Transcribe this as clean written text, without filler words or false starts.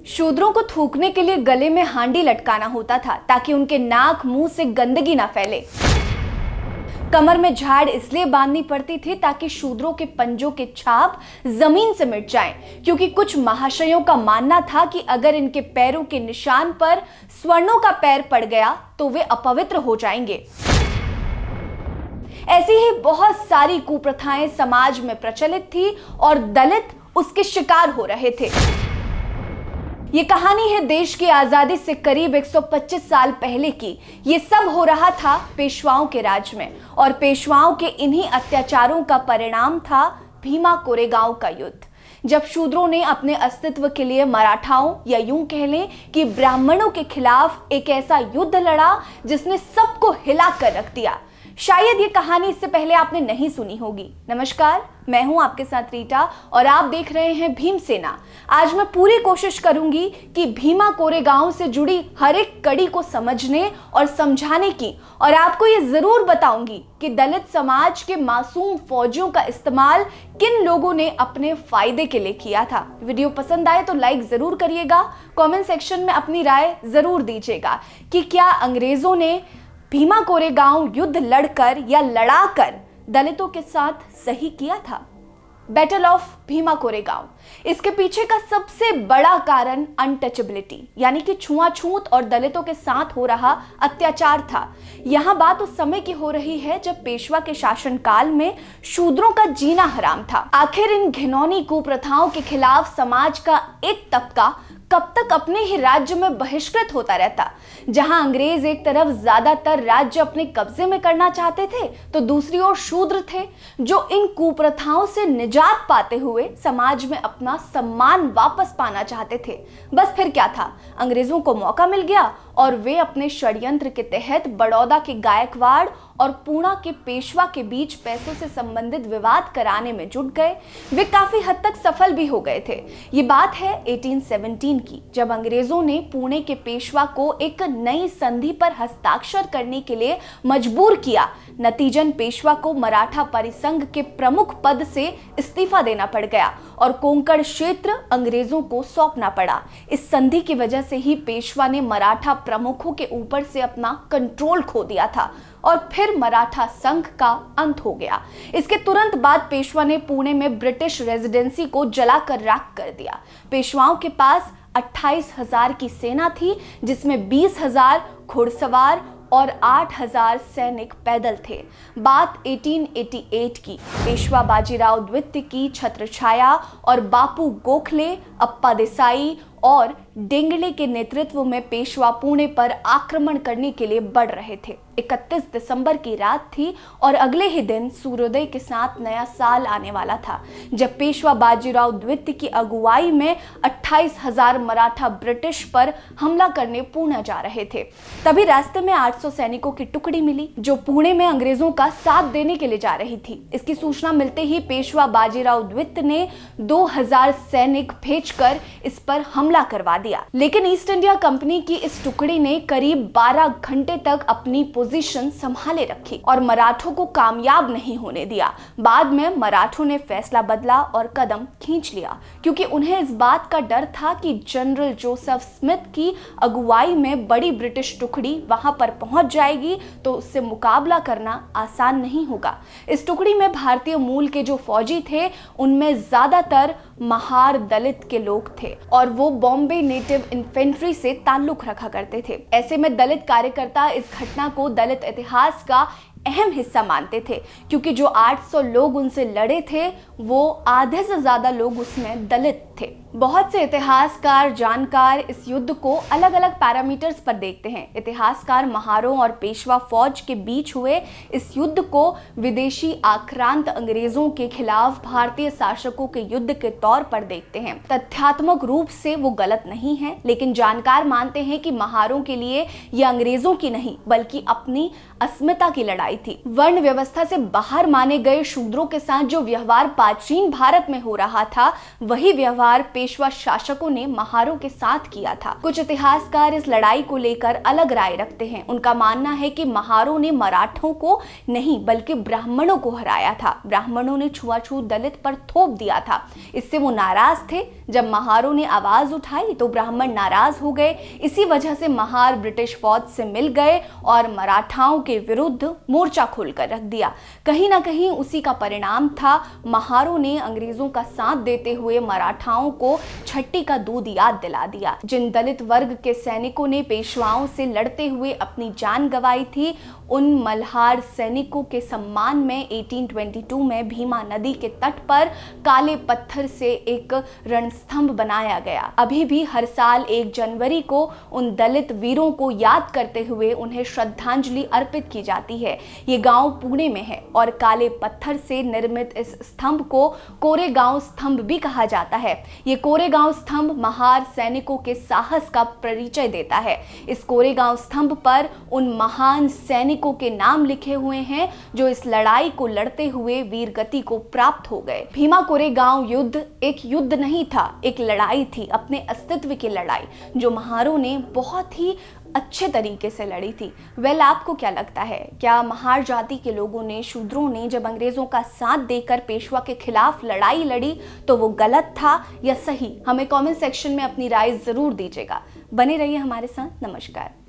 शूद्रों को थूकने के लिए गले में हांडी लटकाना होता था ताकि उनके नाक मुंह से गंदगी ना फैले। कमर में झाड़ इसलिए बांधनी पड़ती थी ताकि शूद्रों के पंजों के छाप जमीन से मिट जाएं, क्योंकि कुछ महाशयों का मानना था कि अगर इनके पैरों के निशान पर स्वर्णों का पैर पड़ गया तो वे अपवित्र हो जाएंगे। ऐसी ही बहुत सारी कुप्रथाएं समाज में प्रचलित थी और दलित उसके शिकार हो रहे थे। ये कहानी है देश की आजादी से करीब 125 साल पहले की। ये सब हो रहा था पेशवाओं के राज में, और पेशवाओं के इन्हीं अत्याचारों का परिणाम था भीमा कोरेगांव का युद्ध, जब शूद्रों ने अपने अस्तित्व के लिए मराठाओं या यूं कह लें कि ब्राह्मणों के खिलाफ एक ऐसा युद्ध लड़ा जिसने सबको हिला कर रख दिया। शायद ये कहानी इससे पहले आपने नहीं सुनी होगी। नमस्कार, मैं हूं आपके साथ रीटा और आप देख रहे हैं भीमसेना। आज मैं पूरी कोशिश करूंगी कि भीमा कोरेगांव से जुड़ी हर एक कड़ी को समझने और समझाने की, और आपको ये जरूर बताऊंगी कि दलित समाज के मासूम फौजियों का इस्तेमाल किन लोगों ने अपने फायदे के लिए किया था। वीडियो पसंद आए तो लाइक जरूर करिएगा, कमेंट सेक्शन में अपनी राय जरूर दीजिएगा कि क्या अंग्रेजों ने भीमा कोरेगांव युद्ध लड़कर या लड़ाकर दलितों के साथ सही किया था। बैटल ऑफ भीमा कोरेगांव, इसके पीछे का सबसे बड़ा कारण अनटचेबिलिटी यानी कि छुआछूत और दलितों के साथ हो रहा अत्याचार था। यहां बात उस समय की हो रही है जब पेशवा के शासनकाल में शूद्रों का जीना हराम था। आखिर इन घिनौनी कुप्रथाओं के खिलाफ समाज का एक तबका कब तक अपने ही राज्य में बहिष्कृत होता रहता। जहां अंग्रेज एक तरफ ज्यादातर राज्य अपने कब्जे में करना चाहते थे, तो दूसरी ओर शूद्र थे जो इन कुप्रथाओं से निजात पाते हुए समाज में अपना सम्मान वापस पाना चाहते थे। बस फिर क्या था, अंग्रेजों को मौका मिल गया और वे अपने षड्यंत्र के तहत बड़ौदा के गायकवाड़ और पूना के पेशवा के बीच पैसों से संबंधित विवाद कराने में जुट गए। वे काफी हद तक सफल भी हो गए थे। ये बात है 1817 की, जब अंग्रेजों ने पुणे के पेशवा को एक नई संधि पर हस्ताक्षर करने के लिए मजबूर किया। नतीजन पेशवा को मराठा परिसंघ के प्रमुख पद से इस्तीफा देना पड़ गया और कोंकण क्षेत्र अंग्रेजों को सौंपना पड़ा। इस संधि की वजह से ही पेशवा ने मराठा प्रमुखों के ऊपर से अपना कंट्रोल खो दिया था और फिर मराठा संघ का अंत हो गया। इसके तुरंत बाद पेशवा ने पुणे में ब्रिटिश रेजिडेंसी को जलाकर राख कर दिया। पेशवाओं के पास 28,000 की सेना थी, जिसमें 20,000 घुड़सवार और 8,000 सैनिक पैदल थे। बात 1888 की। पेशवा बाजीराव द्वितीय की छत्रछाया और बापू गोखले, अप्पा देसाई और डेंगले के नेतृत्व में पेशवा पुणे पर आक्रमण करने के लिए बढ़ रहे थे। 31 दिसंबर की रात थी और अगले ही दिन सूर्योदय के साथ नया साल आने वाला था, जब पेशवा बाजीराव द्वितीय की अगुवाई में 28,000 मराठा ब्रिटिश पर हमला करने पुणे जा रहे थे। तभी रास्ते में 800 सैनिकों की टुकड़ी मिली जो पुणे में अंग्रेजों का साथ देने के लिए जा रही थी। इसकी सूचना मिलते ही पेशवा बाजीराव द्वितीय ने 2000 सैनिक भेजकर इस पर हमला करवा दिया। लेकिन ईस्ट इंडिया कंपनी की इस टुकड़ी ने करीब 12 घंटे तक अपनी पोजीशन संभाले रखी और मराठों को कामयाब नहीं होने दिया। बाद में मराठों ने फैसला बदला और कदम खींच लिया, क्योंकि उन्हें इस बात का डर था कि जनरल जोसेफ स्मिथ की अगुवाई में बड़ी ब्रिटिश टुकड़ी वहां पर पहुंच जाएगी तो उससे मुकाबला करना आसान नहीं होगा। इस टुकड़ी में भारतीय मूल के जो फौजी थे, उनमें ज्यादातर महार दलित के लोग थे और वो बॉम्बे नेटिव इन्फेंट्री से ताल्लुक रखा करते थे। ऐसे में दलित कार्यकर्ता इस घटना को दलित इतिहास का अहम हिस्सा मानते थे, क्योंकि जो 800 लोग उनसे लड़े थे वो आधे से ज्यादा लोग उसमें दलित थे। बहुत से इतिहासकार जानकार इस युद्ध को अलग अलग पैरामीटर्स पर देखते हैं। इतिहासकार महारों और पेशवा फौज के बीच हुए इस युद्ध को विदेशी आक्रांत अंग्रेजों के खिलाफ भारतीय शासकों के युद्ध के तौर पर देखते हैं। तथ्यात्मक रूप से वो गलत नहीं है, लेकिन जानकार मानते हैं कि महारों के लिए यह अंग्रेजों की नहीं बल्कि अपनी अस्मिता की लड़ाई थी। वर्ण व्यवस्था से बाहर माने गए शूद्रों के साथ जो व्यवहार प्राचीन भारत में हो रहा था, वही व्यवहार पेशवा शासकों ने महारों के साथ किया था। कुछ इतिहासकार इस लड़ाई को लेकर अलग राय रखते हैं। उनका मानना है कि महारों ने मराठों को नहीं बल्कि ब्राह्मणों को हराया था। ब्राह्मणों ने छुआछूत दलित पर थोप दिया था। इससे वो नाराज थे, जब महारों ने आवाज उठाई तो ब्राह्मण नाराज हो गए। इसी वजह से महार ब्रिटिश फौज से मिल गए और मराठाओं के विरुद्ध मोर्चा खोलकर रख दिया। कहीं ना कहीं उसी का परिणाम था। महारों ने अंग्रेजों का साथ देते हुए मराठाओं को छट्टी का दूध याद दिला दिया। जिन दलित वर्ग के सैनिकों ने पेशवाओं से लड़ते हुए अपनी जान गंवाई थी, उन मल्हार सैनिकों के सम्मान में 1822 में भीमा नदी के तट पर काले पत्थर से एक रणस्तंभ बनाया गया। अभी भी हर साल 1 जनवरी को उन दलित वीरों को याद करते हुए उन्हें श्रद्धांजलि अर्पित की जाती है। ये गांव पुणे में है और काले पत्थर से निर्मित इस स्तंभ को कोरेगांव स्तंभ भी कहा जाता है। ये कोरेगांव स्तंभ महार सैनिकों के साहस का परिचय देता है। इस कोरेगांव स्तंभ पर उन महान सैनिकों के नाम लिखे हुए हैं जो इस लड़ाई को लड़ते हुए वीरगति को प्राप्त हो गए। भीमा कोरेगांव युद्ध एक युद्ध नहीं था, एक लड़ाई थी, अपने अस्तित्व की लड़ाई, जो महारों ने बहुत ही अच्छे तरीके से लड़ी थी। आपको क्या लगता है? क्या महार जाति के लोगों ने, शूद्रों ने जब अंग्रेजों का साथ देकर पेशवा के खिलाफ लड़ाई लड़ी तो वो गलत था या सही? हमें कमेंट सेक्शन में अपनी राय जरूर दीजिएगा। बने रहिए हमारे साथ। नमस्कार।